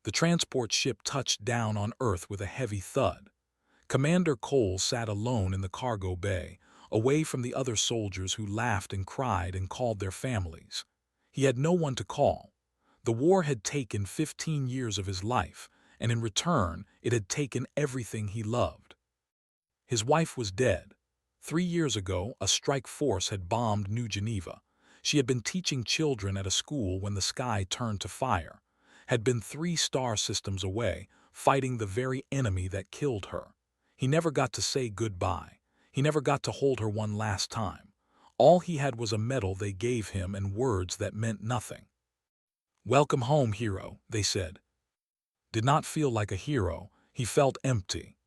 The transport ship touched down on Earth with a heavy thud. Commander Cole sat alone in the cargo bay, away from the other soldiers who laughed and cried and called their families. He had no one to call. The war had taken 15 years of his life, and in return, it had taken everything he loved. His wife was dead. 3 years ago, a strike force had bombed New Geneva. She had been teaching children at a school when the sky turned to fire, had been 3 star systems away, fighting the very enemy that killed her. He never got to say goodbye. He never got to hold her one last time. All he had was a medal they gave him and words that meant nothing. "Welcome home, hero," they said. Did not feel like a hero. He felt empty.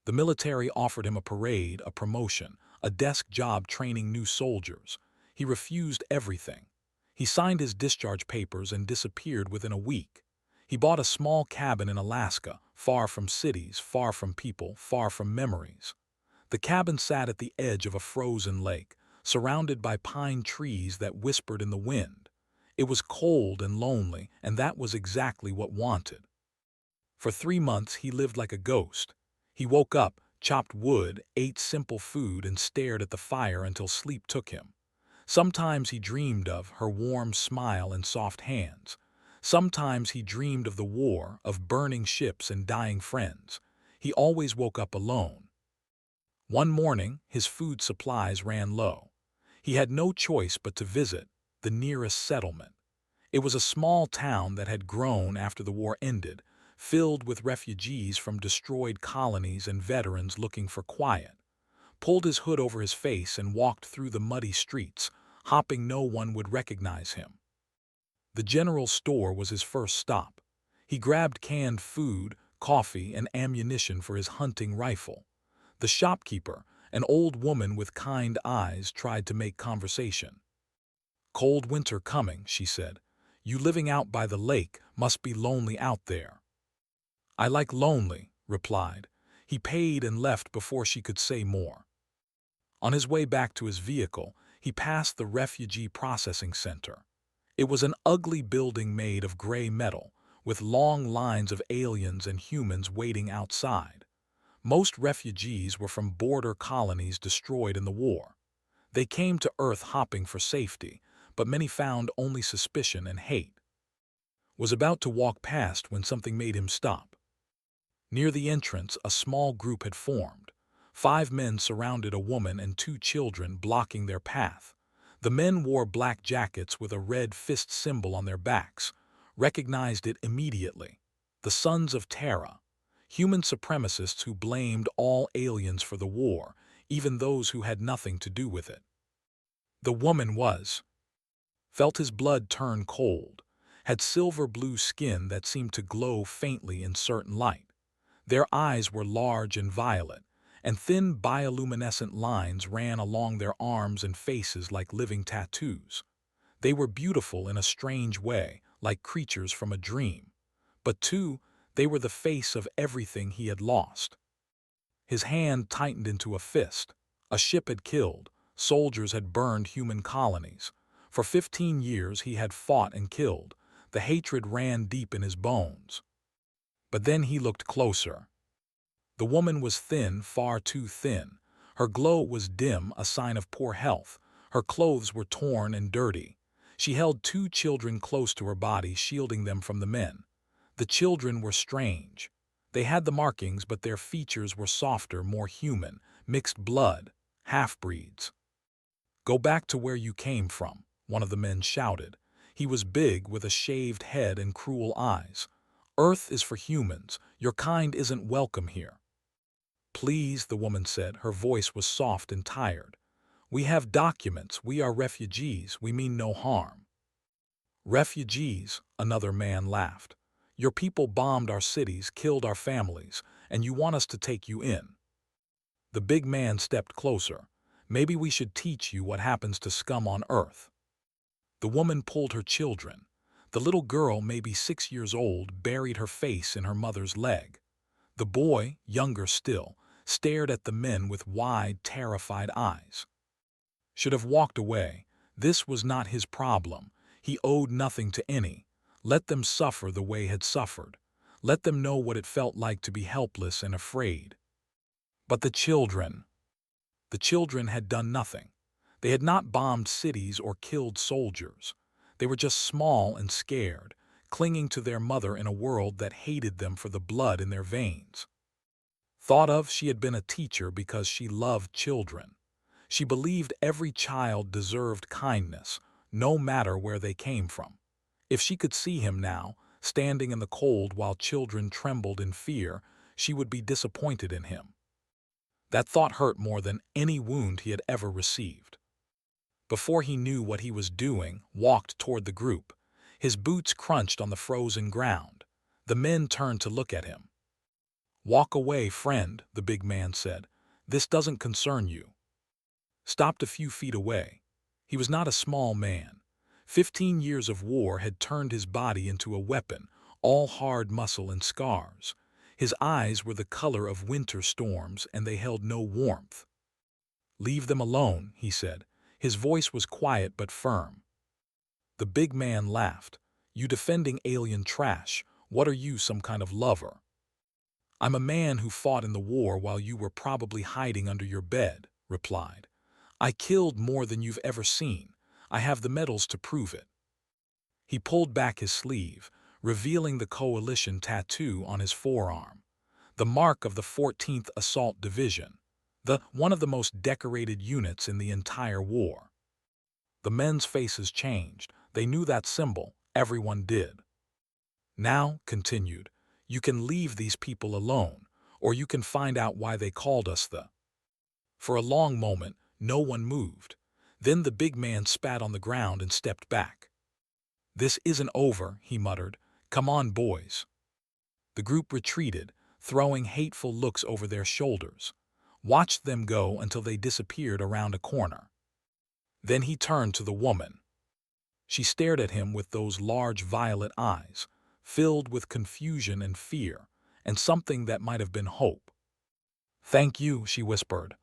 The military offered him a parade, a promotion, a desk job training new soldiers. He refused everything. He signed his discharge papers and disappeared within a week. He bought a small cabin in Alaska, far from cities, far from people, far from memories. The cabin sat at the edge of a frozen lake, surrounded by pine trees that whispered in the wind. It was cold and lonely, and that was exactly what wanted. For 3 months he lived like a ghost. He woke up, chopped wood, ate simple food, and stared at the fire until sleep took him. Sometimes he dreamed of her warm smile and soft hands. Sometimes he dreamed of the war, of burning ships and dying friends. He always woke up alone. One morning, his food supplies ran low. He had no choice but to visit the nearest settlement. It was a small town that had grown after the war ended, filled with refugees from destroyed colonies and veterans looking for quiet. Pulled his hood over his face and walked through the muddy streets, hoping no one would recognize him. The general store was his first stop. He grabbed canned food, coffee, and ammunition for his hunting rifle. The shopkeeper, an old woman with kind eyes, tried to make conversation. "Cold winter coming," she said. "You living out by the lake must be lonely out there." "I like lonely," replied. He paid and left before she could say more. On his way back to his vehicle, he passed the refugee processing center. It was an ugly building made of gray metal, with long lines of aliens and humans waiting outside. Most refugees were from border colonies destroyed in the war. They came to Earth hopping for safety, but many found only suspicion and hate. Was about to walk past when something made him stop. Near the entrance, a small group had formed. 5 men surrounded a woman and 2 children, blocking their path. The men wore black jackets with a red fist symbol on their backs. Recognized it immediately. The Sons of Terra. Human supremacists who blamed all aliens for the war, even those who had nothing to do with it. The woman felt his blood turn cold, had silver blue skin that seemed to glow faintly in certain light. Their eyes were large and violet, and thin bioluminescent lines ran along their arms and faces like living tattoos. They were beautiful in a strange way, like creatures from a dream. But too, they were the face of everything he had lost. His hand tightened into a fist. A ship had killed, soldiers had burned human colonies. For 15 years he had fought and killed. The hatred ran deep in his bones. But then he looked closer. The woman was thin, far too thin. Her glow was dim, a sign of poor health. Her clothes were torn and dirty. She held 2 children close to her body, shielding them from the men. The children were strange. They had the markings, but their features were softer, more human, mixed blood, half-breeds. "Go back to where you came from," one of the men shouted. He was big, with a shaved head and cruel eyes. "Earth is for humans. Your kind isn't welcome here." "Please," the woman said. Her voice was soft and tired. "We have documents. We are refugees. We mean no harm." "Refugees," another man laughed. "Your people bombed our cities, killed our families, and you want us to take you in." The big man stepped closer. "Maybe we should teach you what happens to scum on Earth." The woman pulled her children. The little girl, maybe 6 years old, buried her face in her mother's leg. The boy, younger still, stared at the men with wide, terrified eyes. Should have walked away. This was not his problem. He owed nothing to any. Let them suffer the way had suffered. Let them know what it felt like to be helpless and afraid. But the children had done nothing. They had not bombed cities or killed soldiers. They were just small and scared, clinging to their mother in a world that hated them for the blood in their veins. Thought of, she had been a teacher because she loved children. She believed every child deserved kindness, no matter where they came from. If she could see him now, standing in the cold while children trembled in fear, she would be disappointed in him. That thought hurt more than any wound he had ever received. Before he knew what he was doing, walked toward the group. His boots crunched on the frozen ground. The men turned to look at him. "Walk away, friend," the big man said. "This doesn't concern you." Stopped a few feet away. He was not a small man. 15 years of war had turned his body into a weapon, all hard muscle and scars. His eyes were the color of winter storms, and they held no warmth. "Leave them alone," he said. His voice was quiet but firm. The big man laughed. "You defending alien trash. What are you, some kind of lover?" "I'm a man who fought in the war while you were probably hiding under your bed," replied. "I killed more than you've ever seen. I have the medals to prove it." He pulled back his sleeve, revealing the coalition tattoo on his forearm, the mark of the 14th Assault Division, one of the most decorated units in the entire war. The men's faces changed. They knew that symbol. Everyone did. "Now," continued, "you can leave these people alone, or you can find out why they called us the—" For a long moment, no one moved. Then the big man spat on the ground and stepped back. "This isn't over," he muttered. "Come on, boys." The group retreated, throwing hateful looks over their shoulders. Watched them go until they disappeared around a corner. Then he turned to the woman. She stared at him with those large violet eyes, filled with confusion and fear, and something that might have been hope. "Thank you," she whispered.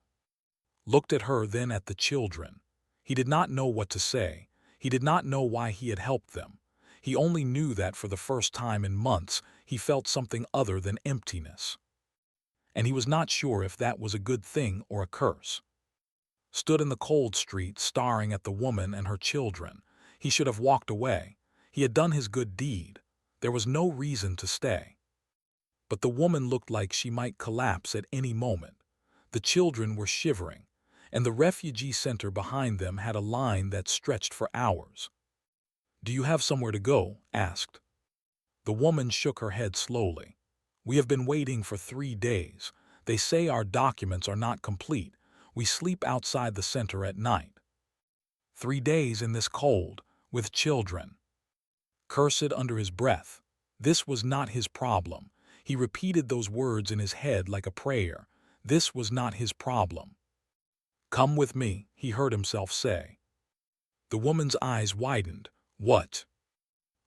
Looked at her, then at the children. He did not know what to say. He did not know why he had helped them. He only knew that for the first time in months he felt something other than emptiness. And he was not sure if that was a good thing or a curse. Stood in the cold street, staring at the woman and her children. He should have walked away. He had done his good deed. There was no reason to stay. But the woman looked like she might collapse at any moment. The children were shivering, and the refugee center behind them had a line that stretched for hours. "Do you have somewhere to go?" asked. The woman shook her head slowly. "We have been waiting for 3 days. They say our documents are not complete. We sleep outside the center at night." 3 days in this cold, with children. Cursed under his breath. This was not his problem. He repeated those words in his head like a prayer. This was not his problem. "Come with me," he heard himself say. The woman's eyes widened. "What?"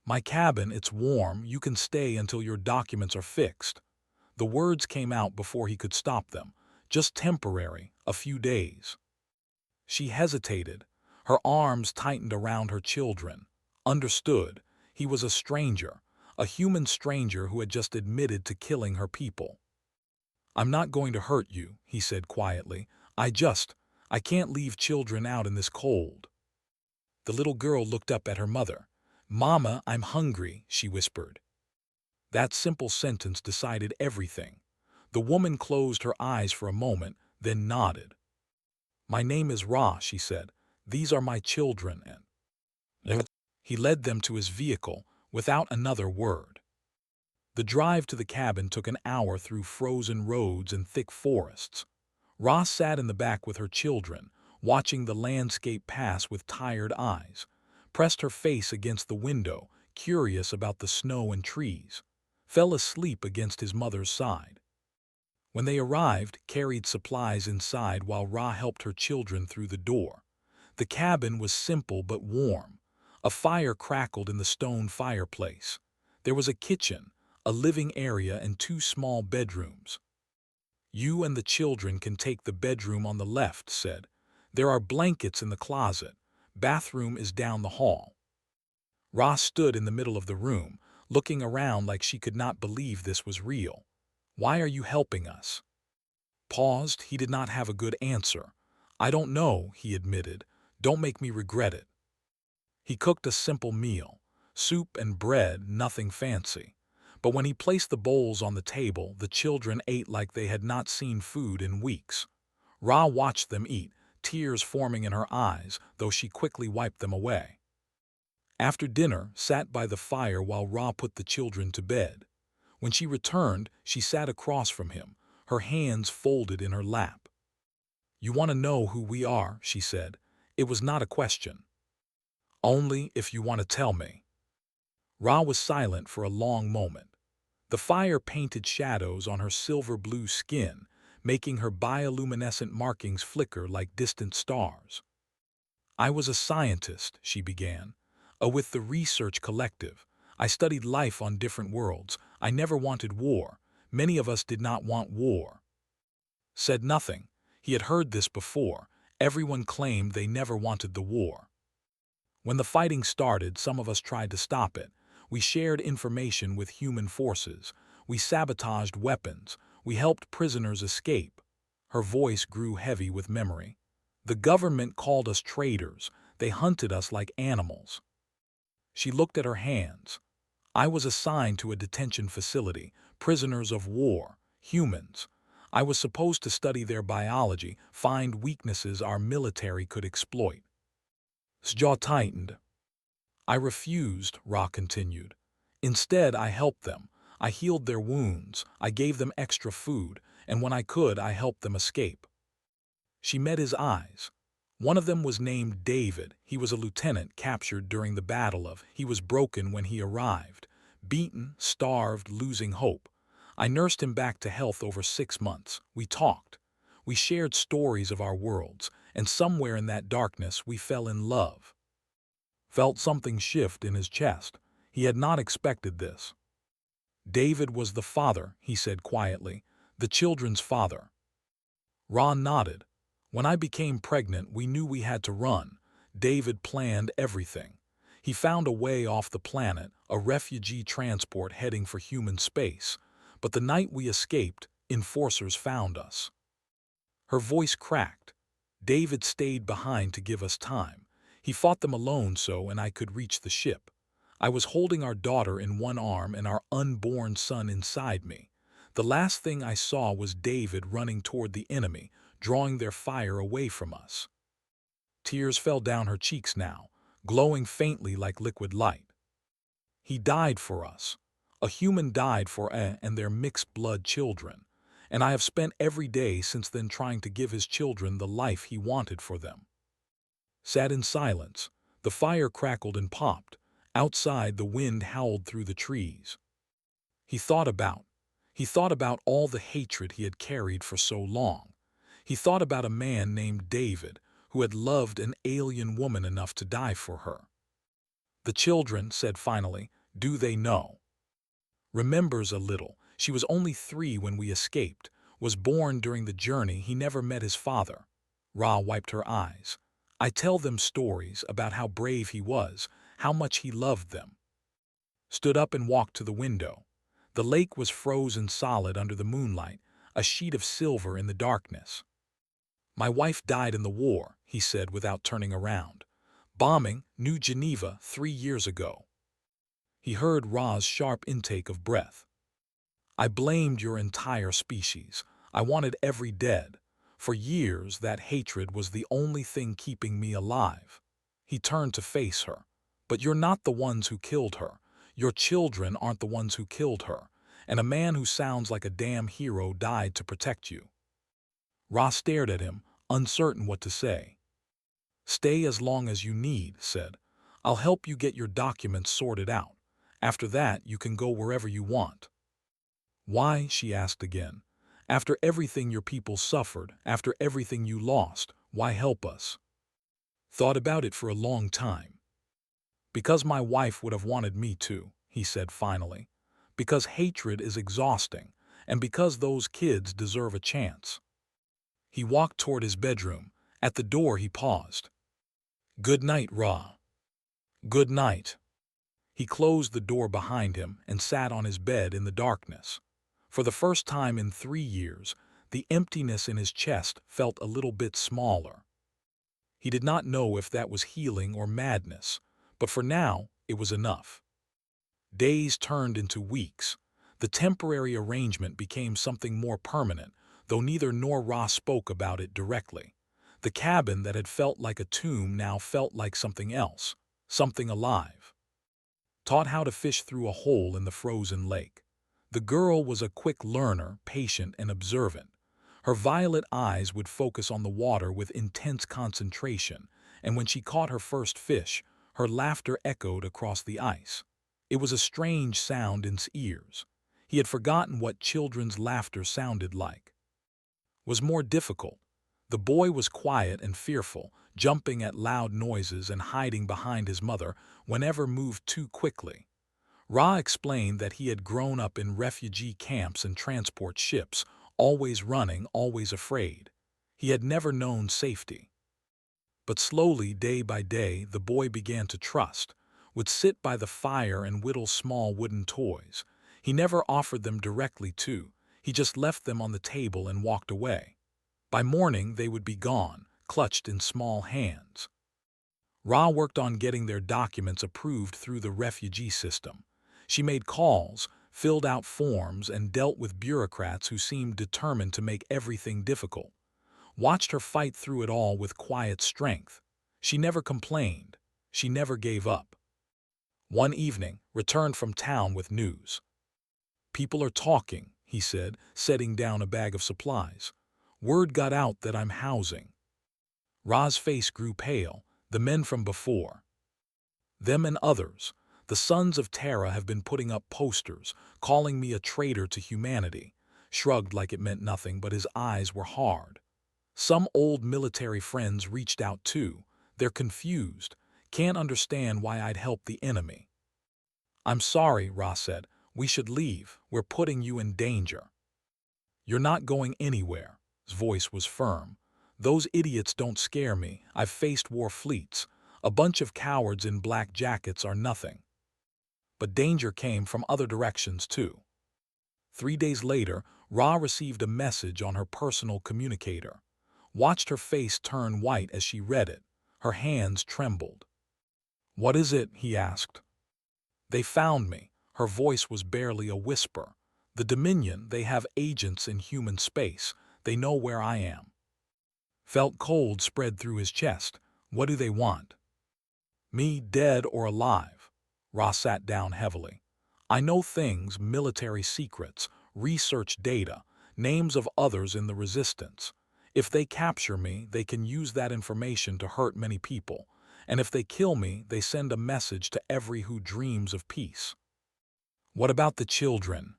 "My cabin, it's warm. You can stay until your documents are fixed." The words came out before he could stop them. Just temporary, a few days. She hesitated. Her arms tightened around her children. Understood. He was a stranger, a human stranger who had just admitted to killing her people. "I'm not going to hurt you," he said quietly. I can't leave children out in this cold." The little girl looked up at her mother. "Mama, I'm hungry," she whispered. That simple sentence decided everything. The woman closed her eyes for a moment, then nodded. "My name is Ra," she said. "These are my children," and he led them to his vehicle without another word. The drive to the cabin took an hour through frozen roads and thick forests. Ra sat in the back with her children, watching the landscape pass with tired eyes, pressed her face against the window, curious about the snow and trees, fell asleep against his mother's side. When they arrived, carried supplies inside while Ra helped her children through the door. The cabin was simple but warm. A fire crackled in the stone fireplace. There was a kitchen, a living area, and 2 small bedrooms. "You and the children can take the bedroom on the left," said. "There are blankets in the closet. Bathroom is down the hall." Ra stood in the middle of the room, looking around like she could not believe this was real. Why are you helping us? Paused, he did not have a good answer. I don't know, he admitted. Don't make me regret it. He cooked a simple meal, soup and bread, nothing fancy. But when he placed the bowls on the table, the children ate like they had not seen food in weeks. Ra watched them eat, tears forming in her eyes, though she quickly wiped them away. After dinner, sat by the fire while Ra put the children to bed. When she returned, she sat across from him, her hands folded in her lap. You want to know who we are, she said. It was not a question. Only if you want to tell me. Ra was silent for a long moment. The fire painted shadows on her silver-blue skin, making her bioluminescent markings flicker like distant stars. I was a scientist, she began. With the research collective. I studied life on different worlds. I never wanted war. Many of us did not want war. Said nothing. He had heard this before. Everyone claimed they never wanted the war. When the fighting started, some of us tried to stop it. We shared information with human forces. We sabotaged weapons. We helped prisoners escape. Her voice grew heavy with memory. The government called us traitors. They hunted us like animals. She looked at her hands. I was assigned to a detention facility, prisoners of war, humans. I was supposed to study their biology, find weaknesses our military could exploit. His jaw tightened. I refused, Ra continued. Instead, I helped them. I healed their wounds. I gave them extra food, and when I could, I helped them escape. She met his eyes. One of them was named David. He was a lieutenant captured during the battle of. He was broken when he arrived. Beaten, starved, losing hope. I nursed him back to health over 6 months. We talked. We shared stories of our worlds, and somewhere in that darkness we fell in love. Felt something shift in his chest. He had not expected this. David was the father, he said quietly, the children's father. Ron nodded. When I became pregnant, we knew we had to run. David planned everything. He found a way off the planet, a refugee transport heading for human space. But the night we escaped, enforcers found us. Her voice cracked. David stayed behind to give us time. He fought them alone and I could reach the ship. I was holding our daughter in one arm and our unborn son inside me. The last thing I saw was David running toward the enemy, drawing their fire away from us. Tears fell down her cheeks now, glowing faintly like liquid light. He died for us. A human died for and their mixed-blood children, and I have spent every day since then trying to give his children the life he wanted for them. Sat in silence. The fire crackled and popped. Outside, the wind howled through the trees. He thought about all the hatred he had carried for so long. He thought about a man named David who had loved an alien woman enough to die for her. The children said finally, do they know? Remembers a little. She was only 3 when we escaped, was born during the journey. He never met his father. Ra wiped her eyes. I tell them stories about how brave he was, how much he loved them. Stood up and walked to the window. The lake was frozen solid under the moonlight, a sheet of silver in the darkness. My wife died in the war, he said without turning around. Bombing New Geneva 3 years ago. He heard Ra's sharp intake of breath. I blamed your entire species. I wanted every dead. For years, that hatred was the only thing keeping me alive. He turned to face her. But you're not the ones who killed her. Your children aren't the ones who killed her. And a man who sounds like a damn hero died to protect you. Ra stared at him, uncertain what to say. Stay as long as you need, said. I'll help you get your documents sorted out. After that, you can go wherever you want. Why, she asked again. After everything your people suffered, after everything you lost, why help us? Thought about it for a long time. Because my wife would have wanted me to, he said finally. Because hatred is exhausting, and because those kids deserve a chance. He walked toward his bedroom. At the door he paused. Good night, Ra. Good night. He closed the door behind him and sat on his bed in the darkness. For the first time in 3 years, the emptiness in his chest felt a little bit smaller. He did not know if that was healing or madness, but for now, it was enough. Days turned into weeks. The temporary arrangement became something more permanent, though neither nor Ra spoke about it directly. The cabin that had felt like a tomb now felt like something else, something alive. Taught how to fish through a hole in the frozen lake. The girl was a quick learner, patient and observant. Her violet eyes would focus on the water with intense concentration, and when she caught her first fish, her laughter echoed across the ice. It was a strange sound in his ears. He had forgotten what children's laughter sounded like. Was more difficult. The boy was quiet and fearful, jumping at loud noises and hiding behind his mother whenever moved too quickly. Ra explained that he had grown up in refugee camps and transport ships, always running, always afraid. He had never known safety. But slowly, day by day, the boy began to trust, would sit by the fire and whittle small wooden toys. He never offered them directly to, he just left them on the table and walked away. By morning, they would be gone, clutched in small hands. Ra worked on getting their documents approved through the refugee system. She made calls, filled out forms, and dealt with bureaucrats who seemed determined to make everything difficult. Watched her fight through it all with quiet strength. She never complained. She never gave up. One evening, returned from town with news. "People are talking," he said, setting down a bag of supplies. "Word got out that I'm housing." Ra's face grew pale, the men from before. "Them and others. The sons of Terra have been putting up posters, calling me a traitor to humanity." Shrugged like it meant nothing, but his eyes were hard. "Some old military friends reached out too. They're confused, can't understand why I'd help the enemy." "I'm sorry," Ra said. "We should leave. We're putting you in danger." "You're not going anywhere." His voice was firm. "Those idiots don't scare me. I've faced war fleets. A bunch of cowards in black jackets are nothing." But danger came from other directions too. 3 days later, Ra received a message on her personal communicator. Watched her face turn white as she read it. Her hands trembled. "What is it?" he asked. "They found me." Her voice was barely a whisper. "The Dominion, they have agents in human space. They know where I am." Felt cold spread through his chest. "What do they want?" "Me, dead or alive." Ra sat down heavily. "I know things, military secrets, research data, names of others in the resistance. If they capture me, they can use that information to hurt many people. And if they kill me, they send a message to every who dreams of peace." "What about the children?"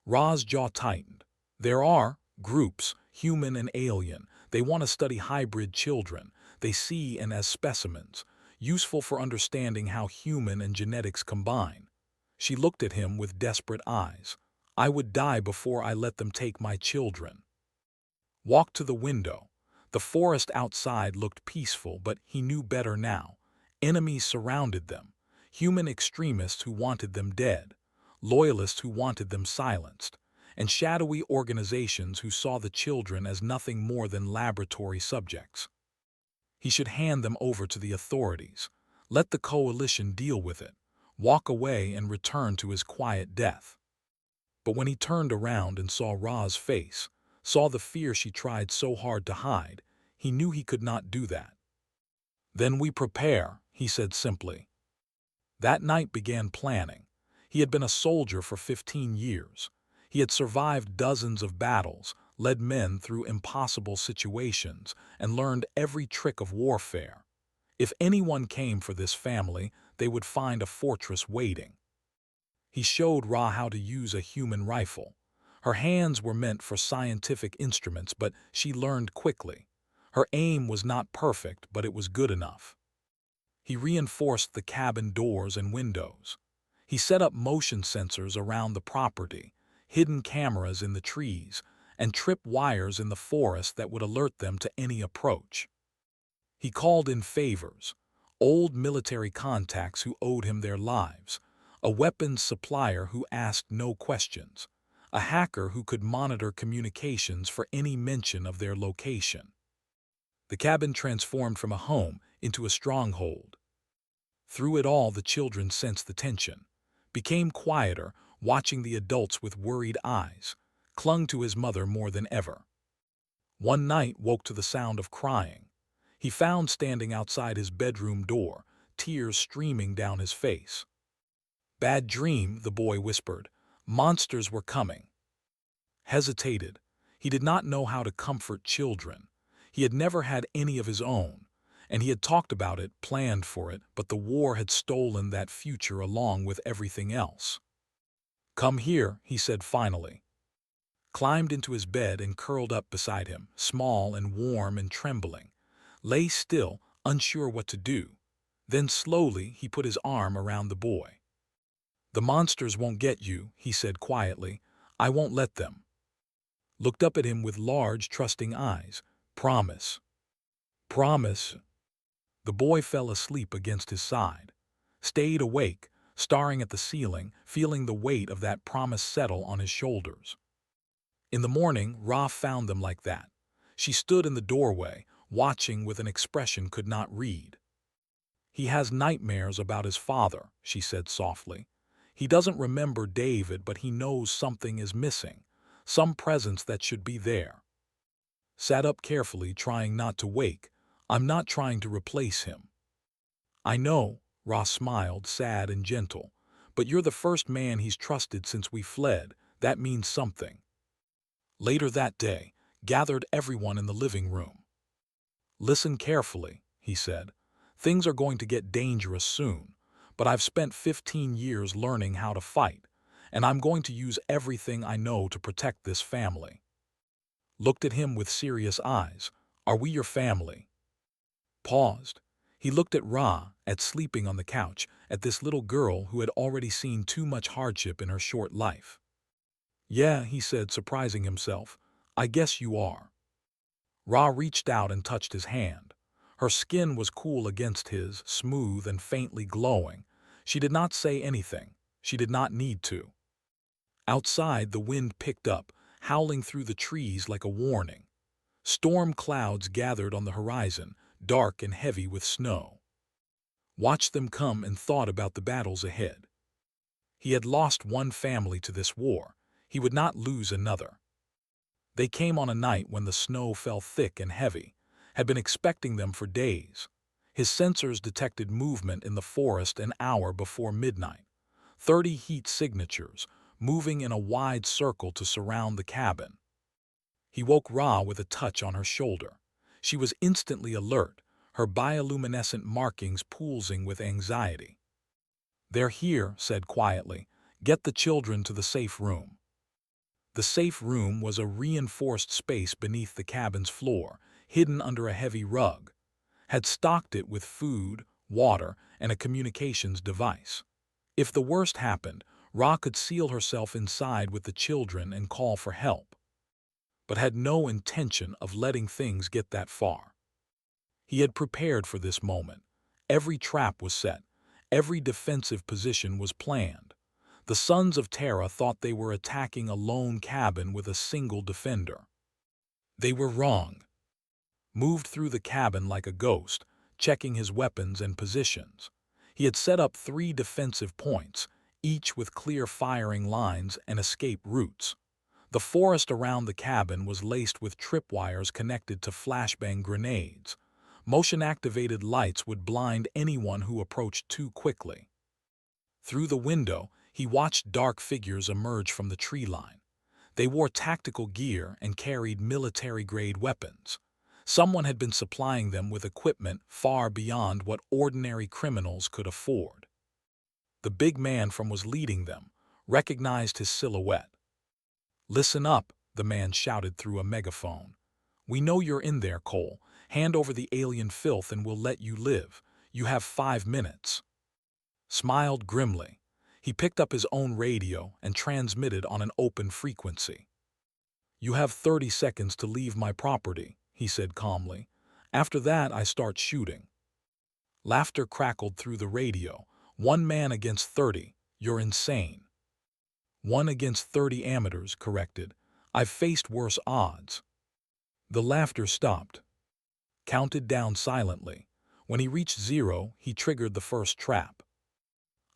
Ra's jaw tightened. "There are groups, human and alien. They want to study hybrid children. They see and as specimens, useful for understanding how human and genetics combine." She looked at him with desperate eyes. "I would die before I let them take my children." Walked to the window. The forest outside looked peaceful, but he knew better now. Enemies surrounded them. Human extremists who wanted them dead. Loyalists who wanted them silenced. And shadowy organizations who saw the children as nothing more than laboratory subjects. He should hand them over to the authorities. Let the coalition deal with it. Walk away and return to his quiet death. But when he turned around and saw Ra's face, saw the fear she tried so hard to hide, he knew he could not do that. "Then we prepare," he said simply. That night began planning. He had been a soldier for 15 years. He had survived dozens of battles, led men through impossible situations, and learned every trick of warfare. If anyone came for this family, they would find a fortress waiting. He showed Ra how to use a human rifle. Her hands were meant for scientific instruments, but she learned quickly. Her aim was not perfect, but it was good enough. He reinforced the cabin doors and windows. He set up motion sensors around the property, hidden cameras in the trees, and trip wires in the forest that would alert them to any approach. He called in favors. old military contacts who owed him their lives, a weapons supplier who asked no questions, a hacker who could monitor communications for any mention of their location. The cabin transformed from a home into a stronghold. Through it all, the children sensed the tension, became quieter, watching the adults with worried eyes, clung to his mother more than ever. One night woke to the sound of crying. He found standing outside his bedroom door, tears streaming down his face. "Bad dream," the boy whispered. "Monsters were coming." Hesitated. He did not know how to comfort children. He had never had any of his own, and he had talked about it, planned for it, but the war had stolen that future along with everything else. "Come here," he said finally. Climbed into his bed and curled up beside him, small and warm and trembling. Lay still, unsure what to do. Then slowly he put his arm around the boy. "The monsters won't get you," he said quietly. "I won't let them." Looked up at him with large, trusting eyes. "Promise." "Promise." The boy fell asleep against his side. Stayed awake, staring at the ceiling, feeling the weight of that promise settle on his shoulders. In the morning, Ra found them like that. She stood in the doorway, watching with an expression could not read. "He has nightmares about his father," she said softly. "He doesn't remember David, but he knows something is missing, some presence that should be there." Sat up carefully, trying not to wake. "I'm not trying to replace him." "I know," Ra smiled, sad and gentle. "But you're the first man he's trusted since we fled. That means something." Later that day, gathered everyone in the living room. "Listen carefully," he said. "Things are going to get dangerous soon, but I've spent 15 years learning how to fight, and I'm going to use everything I know to protect this family." Looked at him with serious eyes. "Are we your family?" Paused. He looked at Ra, at sleeping on the couch, at this little girl who had already seen too much hardship in her short life. "Yeah," he said, surprising himself. "I guess you are." Ra reached out and touched his hand. Her skin was cool against his, smooth and faintly glowing. She did not say anything. She did not need to. Outside, the wind picked up, howling through the trees like a warning. Storm clouds gathered on the horizon, dark and heavy with snow. Watched them come and thought about the battles ahead. He had lost one family to this war. He would not lose another. They came on a night when the snow fell thick and heavy, had been expecting them for days. His sensors detected movement in the forest an hour before midnight. 30 heat signatures, moving in a wide circle to surround the cabin. He woke Ra with a touch on her shoulder. She was instantly alert, her bioluminescent markings pulsing with anxiety. "They're here," said quietly. "Get the children to the safe room." The safe room was a reinforced space beneath the cabin's floor, hidden under a heavy rug. Had stocked it with food, water, and a communications device. If the worst happened, Ra could seal herself inside with the children and call for help. But had no intention of letting things get that far. He had prepared for this moment. Every trap was set. Every defensive position was planned. The Sons of Terra thought they were attacking a lone cabin with a single defender. They were wrong. Moved through the cabin like a ghost, checking his weapons and positions. He had set up 3 defensive points, each with clear firing lines and escape routes. The forest around the cabin was laced with tripwires connected to flashbang grenades. Motion-activated lights would blind anyone who approached too quickly. Through the window, he watched dark figures emerge from the tree line. They wore tactical gear and carried military-grade weapons. Someone had been supplying them with equipment far beyond what ordinary criminals could afford. The big man from was leading them, recognized his silhouette. "Listen up," the man shouted through a megaphone. "We know you're in there, Cole. Hand over the alien filth and we'll let you live. You have 5 minutes." Smiled grimly. He picked up his own radio and transmitted on an open frequency. "You have 30 seconds to leave my property," he said calmly. "After that, I start shooting." Laughter crackled through the radio. 1 man against 30. You're insane. 1 against 30 amateurs, corrected. I've faced worse odds. The laughter stopped. Counted down silently. When he reached 0, he triggered the first trap.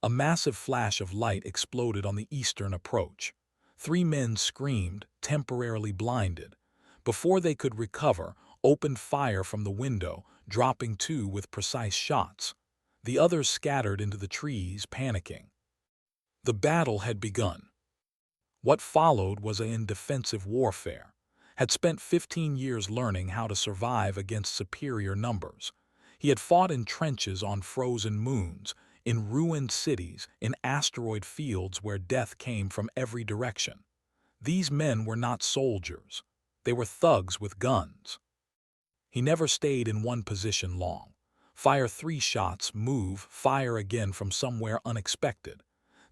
A massive flash of light exploded on the eastern approach. 3 men screamed, temporarily blinded. Before they could recover, opened fire from the window, dropping 2 with precise shots. The others scattered into the trees, panicking. The battle had begun. What followed was in defensive warfare. Had spent 15 years learning how to survive against superior numbers. He had fought in trenches on frozen moons, in ruined cities, in asteroid fields where death came from every direction. These men were not soldiers. They were thugs with guns. He never stayed in one position long. Fire 3 shots, move, fire again from somewhere unexpected.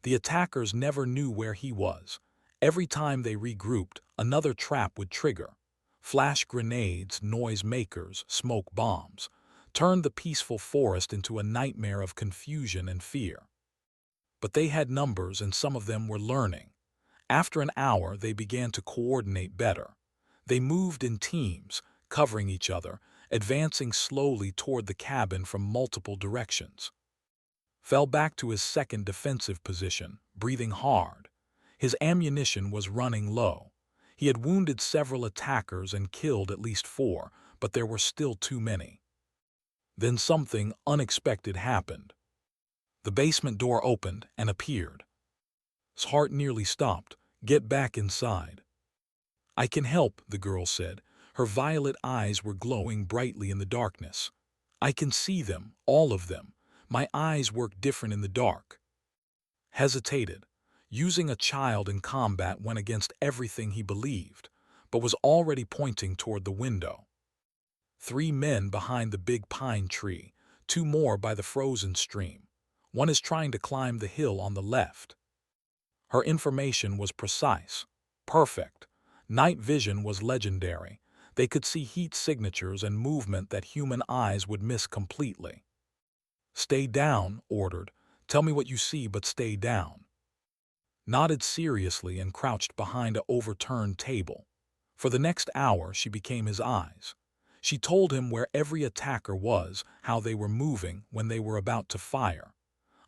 The attackers never knew where he was. Every time they regrouped, another trap would trigger. Flash grenades, noise makers, smoke bombs turned the peaceful forest into a nightmare of confusion and fear. But they had numbers, and some of them were learning. After an hour, they began to coordinate better. They moved in teams, covering each other, advancing slowly toward the cabin from multiple directions. Fell back to his second defensive position, breathing hard. His ammunition was running low. He had wounded several attackers and killed at least 4, but there were still too many. Then something unexpected happened. The basement door opened and appeared. His heart nearly stopped. Get back inside. I can help, the girl said. Her violet eyes were glowing brightly in the darkness. I can see them, all of them. My eyes work different in the dark. Hesitated. Using a child in combat went against everything he believed, but was already pointing toward the window. 3 men behind the big pine tree, 2 more by the frozen stream. 1 is trying to climb the hill on the left. Her information was precise, perfect. Night vision was legendary. They could see heat signatures and movement that human eyes would miss completely. Stay down, ordered. Tell me what you see, but stay down. Nodded seriously and crouched behind an overturned table. For the next hour, she became his eyes. She told him where every attacker was, how they were moving when they were about to fire.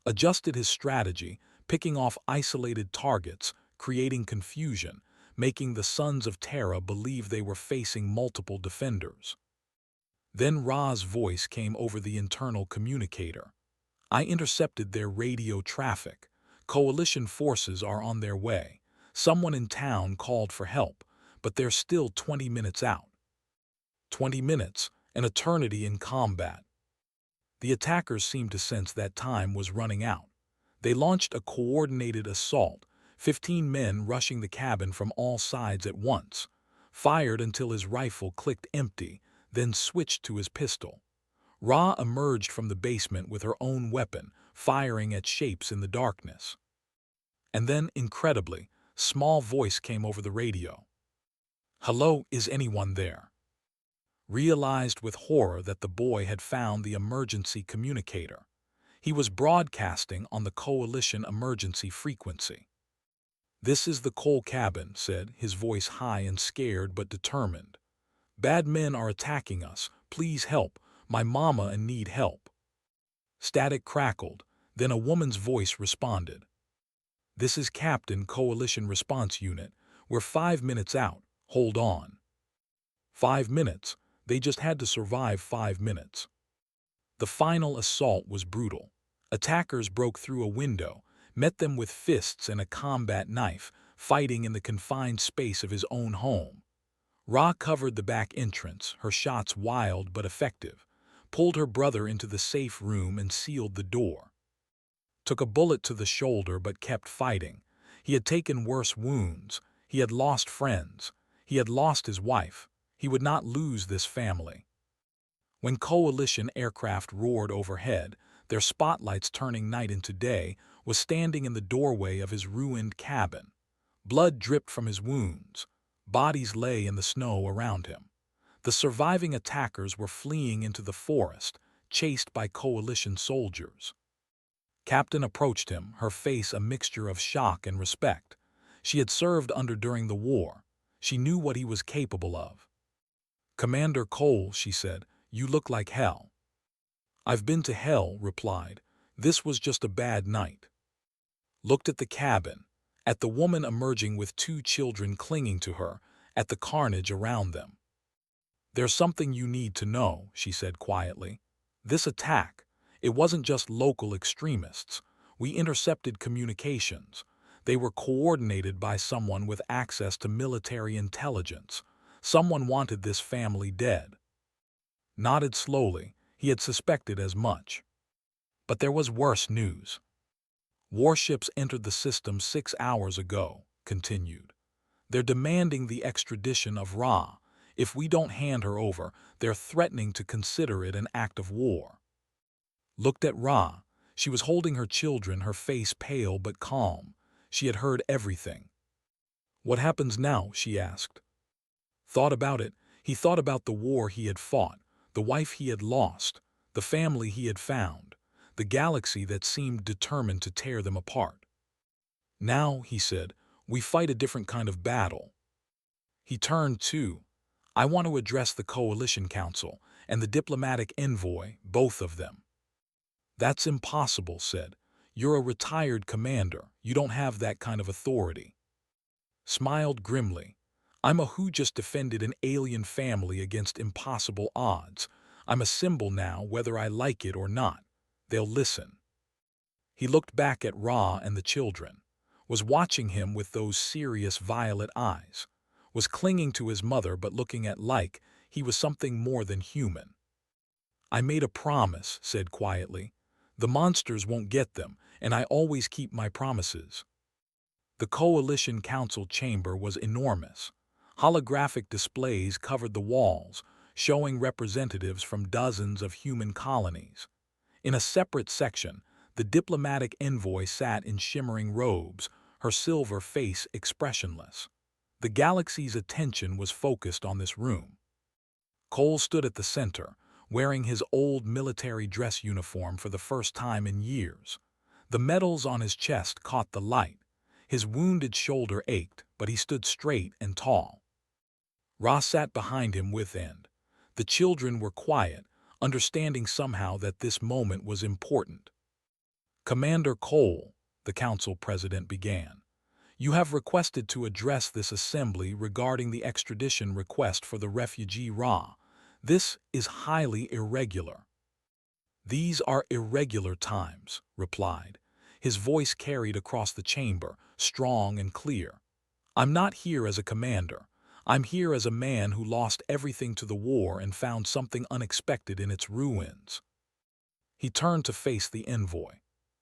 Adjusted his strategy, picking off isolated targets, creating confusion, making the Sons of Terra believe they were facing multiple defenders. Then Ra's voice came over the internal communicator. I intercepted their radio traffic. Coalition forces are on their way. Someone in town called for help, but they're still 20 minutes out. 20 minutes, an eternity in combat. The attackers seemed to sense that time was running out. They launched a coordinated assault, 15 men rushing the cabin from all sides at once. Fired until his rifle clicked empty, then switched to his pistol. Ra emerged from the basement with her own weapon, firing at shapes in the darkness. And then, incredibly, small voice came over the radio. Hello, is anyone there? Realized with horror that the boy had found the emergency communicator. He was broadcasting on the Coalition emergency frequency. This is the coal cabin, said, his voice high and scared but determined. Bad men are attacking us. Please help. My mama and need help. Static crackled. Then a woman's voice responded. This is Captain Coalition Response Unit. We're 5 minutes out. Hold on. 5 minutes. They just had to survive 5 minutes. The final assault was brutal. Attackers broke through a window, met them with fists and a combat knife, fighting in the confined space of his own home. Ra covered the back entrance, her shots wild but effective, pulled her brother into the safe room and sealed the door. Took a bullet to the shoulder but kept fighting. He had taken worse wounds. He had lost friends. He had lost his wife. He would not lose this family. When Coalition aircraft roared overhead, their spotlights turning night into day, was standing in the doorway of his ruined cabin. Blood dripped from his wounds. Bodies lay in the snow around him. The surviving attackers were fleeing into the forest, chased by coalition soldiers. Captain approached him, her face a mixture of shock and respect. She had served under during the war. She knew what he was capable of. "Commander Cole," she said, "you look like hell." "I've been to hell," replied. "This was just a bad night." Looked at the cabin, at the woman emerging with 2 children clinging to her, at the carnage around them. "There's something you need to know," she said quietly. "This attack, it wasn't just local extremists. We intercepted communications. They were coordinated by someone with access to military intelligence. Someone wanted this family dead." Nodded slowly. He had suspected as much. But there was worse news. "Warships entered the system 6 hours ago," continued. "They're demanding the extradition of Ra. If we don't hand her over, they're threatening to consider it an act of war." Looked at Ra. She was holding her children, her face pale but calm. She had heard everything. "What happens now?" she asked. Thought about it. He thought about the war he had fought, the wife he had lost, the family he had found, the galaxy that seemed determined to tear them apart. "Now," he said, "we fight a different kind of battle." He turned to, "I want to address the Coalition Council and the diplomatic envoy, both of them." "That's impossible," said. "You're a retired commander. You don't have that kind of authority." Smiled grimly. "I'm a who just defended an alien family against impossible odds. I'm a symbol now, whether I like it or not. They'll listen." He looked back at Ra and the children, was watching him with those serious violet eyes, was clinging to his mother but looking at like he was something more than human. "I made a promise," said quietly. "The monsters won't get them, and I always keep my promises." The Coalition Council chamber was enormous. Holographic displays covered the walls, showing representatives from dozens of human colonies. In a separate section, the diplomatic envoy sat in shimmering robes, her silver face expressionless. The galaxy's attention was focused on this room. Cole stood at the center, wearing his old military dress uniform for the first time in years. The medals on his chest caught the light. His wounded shoulder ached, but he stood straight and tall. Ross sat behind him with end. The children were quiet, understanding somehow that this moment was important. "Commander Cole," the council president began, "you have requested to address this assembly regarding the extradition request for the refugee Ra. This is highly irregular." "These are irregular times," replied. His voice carried across the chamber, strong and clear. "I'm not here as a commander. I'm here as a man who lost everything to the war and found something unexpected in its ruins." He turned to face the envoy.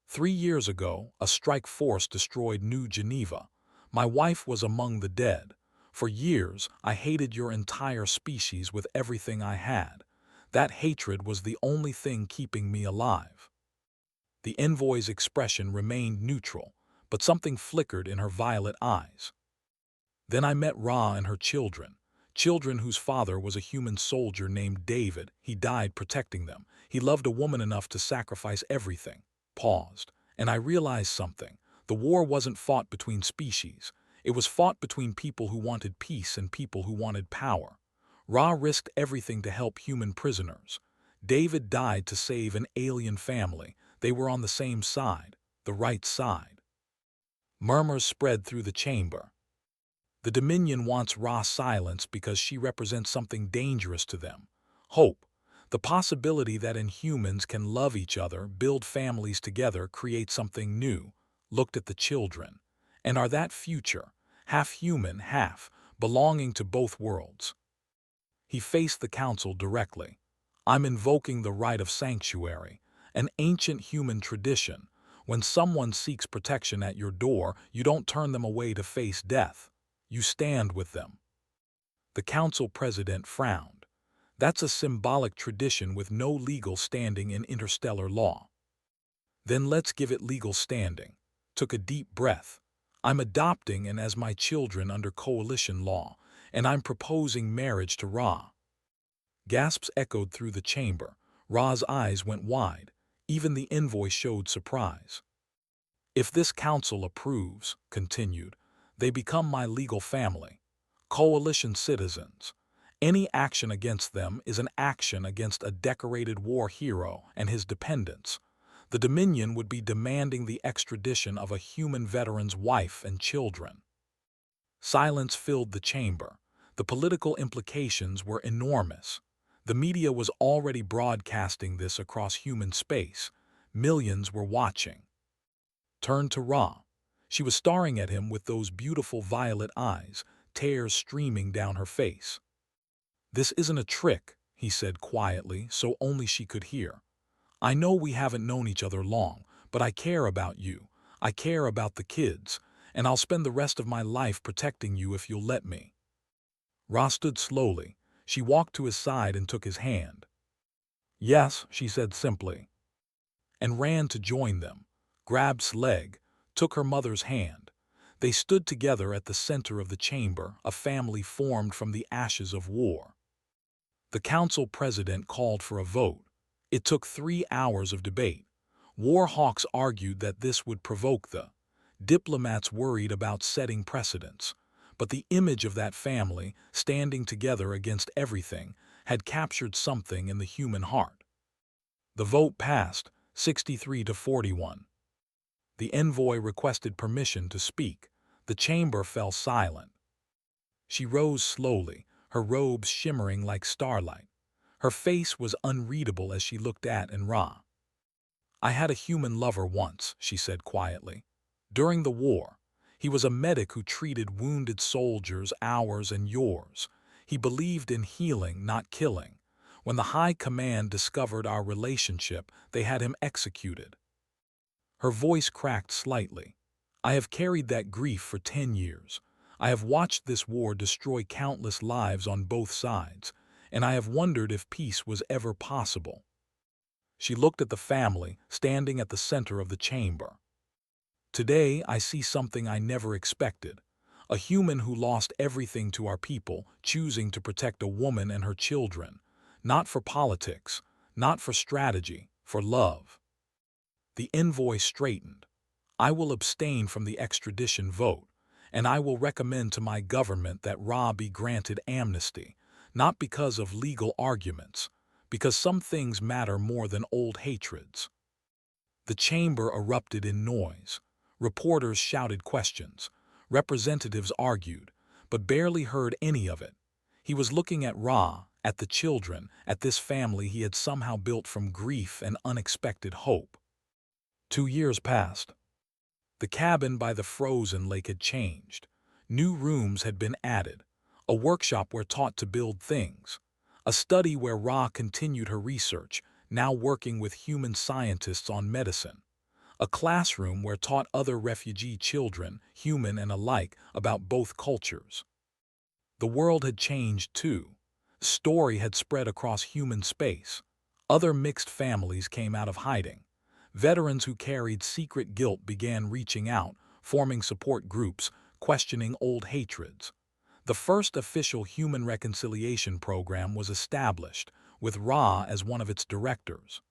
3 years ago, a strike force destroyed New Geneva. My wife was among the dead. For years, I hated your entire species with everything I had. That hatred was the only thing keeping me alive." The envoy's expression remained neutral, but something flickered in her violet eyes. "Then I met Ra and her children, children whose father was a human soldier named David. He died protecting them. He loved a woman enough to sacrifice everything." Paused, "And I realized something. The war wasn't fought between species. It was fought between people who wanted peace and people who wanted power. Ra risked everything to help human prisoners. David died to save an alien family. They were on the same side, the right side." Murmurs spread through the chamber. "The Dominion wants Ra silenced because she represents something dangerous to them. Hope. The possibility that Inhumans can love each other, build families together, create something new." Looked at the children. "And are that future, half human, half, belonging to both worlds." He faced the council directly. "I'm invoking the right of sanctuary, an ancient human tradition. When someone seeks protection at your door, you don't turn them away to face death. You stand with them." The council president frowned. "That's a symbolic tradition with no legal standing in interstellar law." "Then let's give it legal standing." Took a deep breath. "I'm adopting and as my children under coalition law, and I'm proposing marriage to Ra." Gasps echoed through the chamber. Ra's eyes went wide. Even the envoy showed surprise. If this council approves, continued, they become my legal family, coalition citizens. Any action against them is an action against a decorated war hero and his dependents. The Dominion would be demanding the extradition of a human veteran's wife and children. Silence filled the chamber. The political implications were enormous. The media was already broadcasting this across human space. Millions were watching. Turned to Ra. She was staring at him with those beautiful violet eyes, tears streaming down her face. "This isn't a trick," he said quietly, so only she could hear. "I know we haven't known each other long, but I care about you. I care about the kids, and I'll spend the rest of my life protecting you if you'll let me." Ra stood slowly. She walked to his side and took his hand. "Yes," she said simply, and ran to join them, grabbed Sleg, took her mother's hand. They stood together at the center of the chamber, a family formed from the ashes of war. The council president called for a vote. It took 3 hours of debate. War hawks argued that this would provoke the diplomats worried about setting precedents. But the image of that family, standing together against everything, had captured something in the human heart. The vote passed, 63 to 41. The envoy requested permission to speak. The chamber fell silent. She rose slowly, her robes shimmering like starlight. Her face was unreadable as she looked at Ra. "I had a human lover once," she said quietly. "During the war. He was a medic who treated wounded soldiers, ours and yours. He believed in healing, not killing. When the High Command discovered our relationship, they had him executed." Her voice cracked slightly. "I have carried that grief for 10 years. I have watched this war destroy countless lives on both sides, and I have wondered if peace was ever possible." She looked at the family, standing at the center of the chamber. "Today I see something I never expected. A human who lost everything to our people, choosing to protect a woman and her children. Not for politics, not for strategy, for love." The envoy straightened. "I will abstain from the extradition vote, and I will recommend to my government that Ra be granted amnesty, not because of legal arguments, because some things matter more than old hatreds." The chamber erupted in noise. Reporters shouted questions. Representatives argued, but barely heard any of it. He was looking at Ra, at the children, at this family he had somehow built from grief and unexpected hope. 2 years passed. The cabin by the frozen lake had changed. New rooms had been added. A workshop where taught to build things. A study where Ra continued her research, now working with human scientists on medicine. A classroom where taught other refugee children, human and alike, about both cultures. The world had changed too. Story had spread across human space. Other mixed families came out of hiding. Veterans who carried secret guilt began reaching out, forming support groups, questioning old hatreds. The first official human reconciliation program was established, with Ra as one of its directors.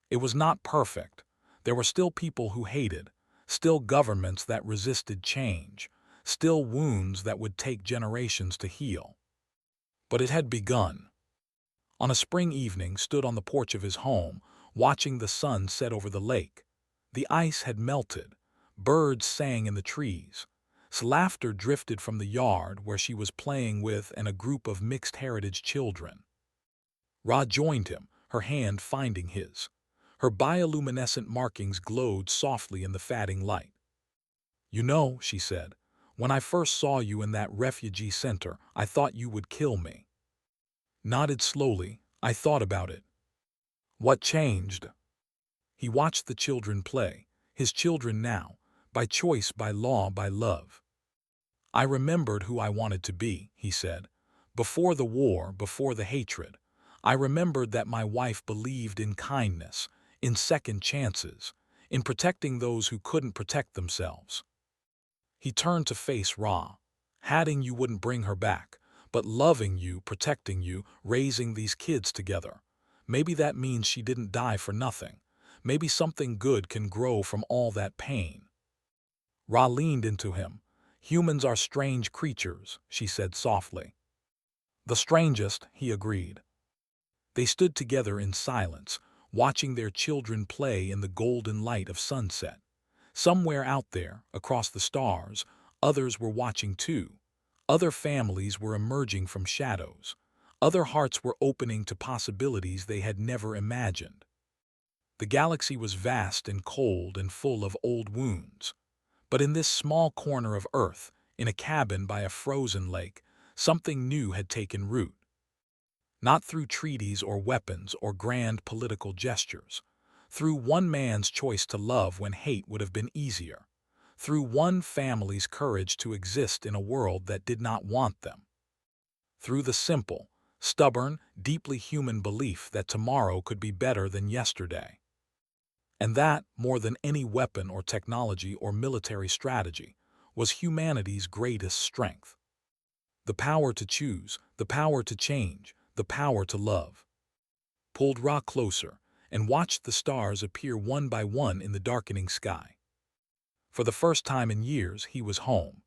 It was not perfect. There were still people who hated, still governments that resisted change, still wounds that would take generations to heal. But it had begun. On a spring evening, stood on the porch of his home, watching the sun set over the lake. The ice had melted. Birds sang in the trees. Laughter drifted from the yard where she was playing with and a group of mixed heritage children. Ra joined him, her hand finding his. Her bioluminescent markings glowed softly in the fading light. "You know," she said, "when I first saw you in that refugee center, I thought you would kill me." Nodded slowly. "I thought about it." "What changed?" He watched the children play, his children now, by choice, by law, by love. "I remembered who I wanted to be," he said. "Before the war, before the hatred. I remembered that my wife believed in kindness, in second chances, in protecting those who couldn't protect themselves." He turned to face Ra. "Hating you wouldn't bring her back, but loving you, protecting you, raising these kids together. Maybe that means she didn't die for nothing. Maybe something good can grow from all that pain. Ra leaned into him. Humans are strange creatures, she said softly. The strangest, he agreed. They stood together in silence, watching their children play in the golden light of sunset. Somewhere out there, across the stars, others were watching too. Other families were emerging from shadows. Other hearts were opening to possibilities they had never imagined. The galaxy was vast and cold and full of old wounds. But in this small corner of Earth, in a cabin by a frozen lake, something new had taken root. Not through treaties or weapons or grand political gestures. Through one man's choice to love when hate would have been easier. Through one family's courage to exist in a world that did not want them. Through the simple, stubborn, deeply human belief that tomorrow could be better than yesterday. And that, more than any weapon or technology or military strategy, was humanity's greatest strength. The power to choose, the power to change, the power to love. Pulled Ra closer and watched the stars appear one by one in the darkening sky. For the first time in years, he was home.